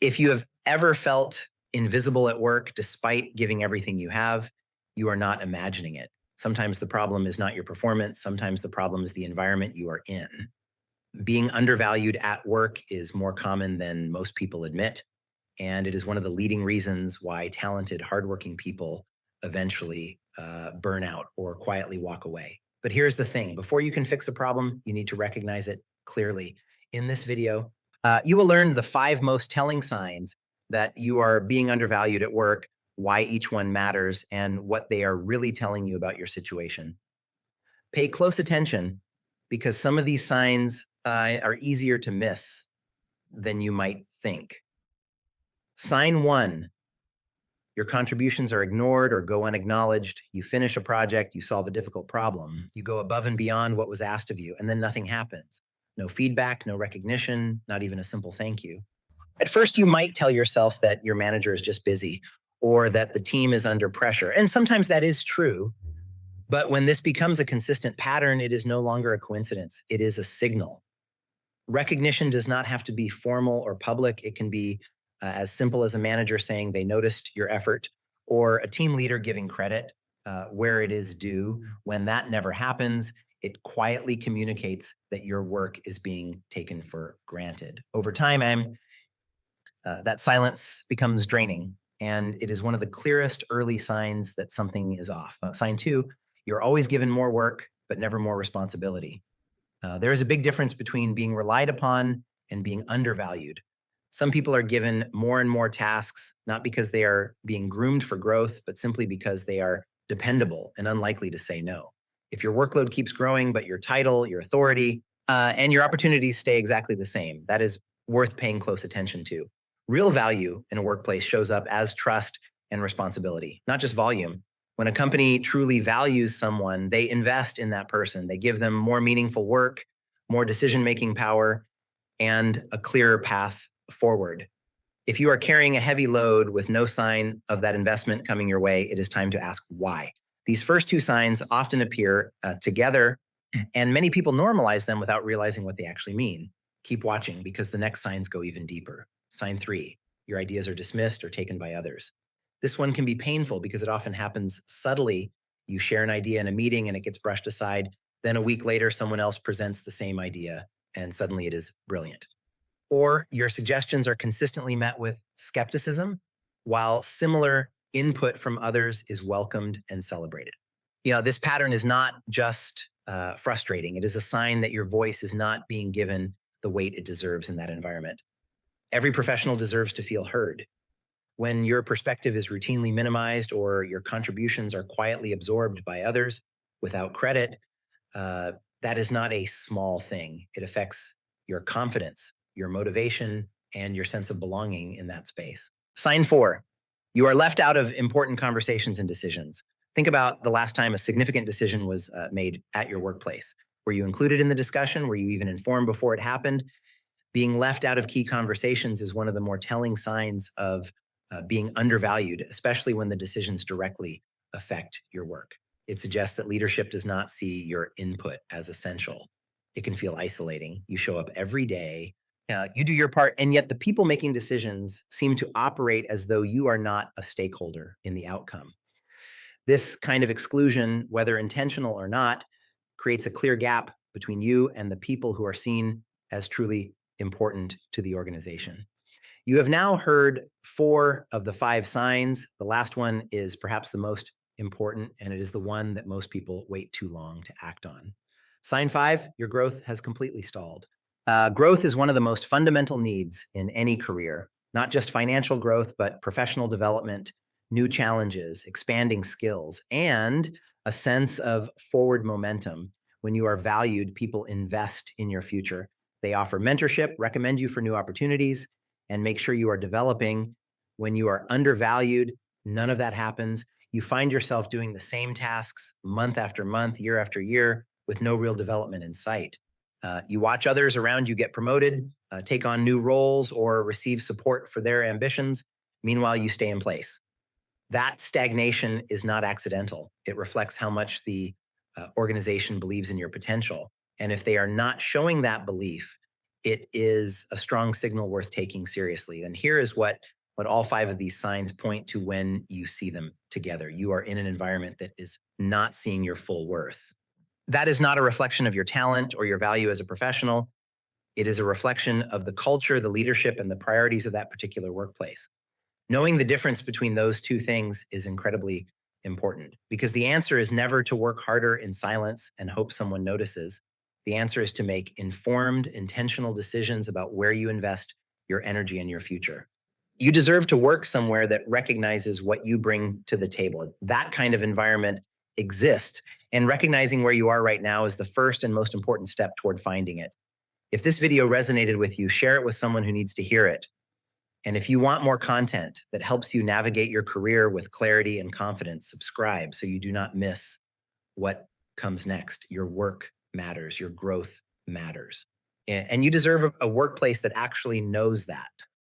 If you have ever felt invisible at work despite giving everything you have, you are not imagining it. Sometimes the problem is not your performance. Sometimes the problem is the environment you are in. Being undervalued at work is more common than most people admit. And it is one of the leading reasons why talented, hardworking people eventually burn out or quietly walk away. But here's the thing: before you can fix a problem, you need to recognize it clearly. In this video, you will learn the 5 most telling signs that you are being undervalued at work, why each one matters, and what they are really telling you about your situation. Pay close attention because some of these signs are easier to miss than you might think. Sign 1: your contributions are ignored or go unacknowledged. You finish a project, you solve a difficult problem, you go above and beyond what was asked of you, and then nothing happens. No feedback, no recognition, not even a simple thank you. At first, you might tell yourself that your manager is just busy or that the team is under pressure. And sometimes that is true. But when this becomes a consistent pattern, it is no longer a coincidence. It is a signal. Recognition does not have to be formal or public. It can be as simple as a manager saying they noticed your effort, or a team leader giving credit where it is due. When that never happens, it quietly communicates that your work is being taken for granted. Over time, that silence becomes draining, and it is one of the clearest early signs that something is off. Sign 2: you're always given more work, but never more responsibility. There is a big difference between being relied upon and being undervalued. Some people are given more and more tasks, not because they are being groomed for growth, but simply because they are dependable and unlikely to say no. If your workload keeps growing, but your title, your authority, and your opportunities stay exactly the same, that is worth paying close attention to. Real value in a workplace shows up as trust and responsibility, not just volume. When a company truly values someone, they invest in that person. They give them more meaningful work, more decision-making power, and a clearer path forward. If you are carrying a heavy load with no sign of that investment coming your way, it is time to ask why. These first 2 signs often appear together, and many people normalize them without realizing what they actually mean. Keep watching because the next signs go even deeper. Sign 3: your ideas are dismissed or taken by others. This one can be painful because it often happens subtly. You share an idea in a meeting and it gets brushed aside. Then a week later, someone else presents the same idea and suddenly it is brilliant. Or your suggestions are consistently met with skepticism, while similar input from others is welcomed and celebrated. This pattern is not just frustrating. It is a sign that your voice is not being given the weight it deserves in that environment. Every professional deserves to feel heard. When your perspective is routinely minimized or your contributions are quietly absorbed by others without credit, that is not a small thing. It affects your confidence, your motivation, and your sense of belonging in that space. Sign 4: you are left out of important conversations and decisions. Think about the last time a significant decision was made at your workplace. Were you included in the discussion? Were you even informed before it happened? Being left out of key conversations is one of the more telling signs of being undervalued, especially when the decisions directly affect your work. It suggests that leadership does not see your input as essential. It can feel isolating. You show up every day, you do your part, and yet the people making decisions seem to operate as though you are not a stakeholder in the outcome. This kind of exclusion, whether intentional or not, creates a clear gap between you and the people who are seen as truly important to the organization. You have now heard 4 of the 5 signs. The last one is perhaps the most important, and it is the one that most people wait too long to act on. Sign 5: your growth has completely stalled. Growth is one of the most fundamental needs in any career, not just financial growth, but professional development, new challenges, expanding skills, and a sense of forward momentum. When you are valued, people invest in your future. They offer mentorship, recommend you for new opportunities, and make sure you are developing. When you are undervalued, none of that happens. You find yourself doing the same tasks month after month, year after year, with no real development in sight. You watch others around you get promoted, take on new roles, or receive support for their ambitions. Meanwhile, you stay in place. That stagnation is not accidental. It reflects how much the organization believes in your potential. And if they are not showing that belief, it is a strong signal worth taking seriously. And here is what all five of these signs point to when you see them together. You are in an environment that is not seeing your full worth. That is not a reflection of your talent or your value as a professional. It is a reflection of the culture, the leadership, and the priorities of that particular workplace. Knowing the difference between those two things is incredibly important because the answer is never to work harder in silence and hope someone notices. The answer is to make informed, intentional decisions about where you invest your energy and your future. You deserve to work somewhere that recognizes what you bring to the table. That kind of environment exists, and recognizing where you are right now is the first and most important step toward finding it. If this video resonated with you, share it with someone who needs to hear it. And if you want more content that helps you navigate your career with clarity and confidence, subscribe so you do not miss what comes next. Your work matters, your growth matters. And you deserve a workplace that actually knows that.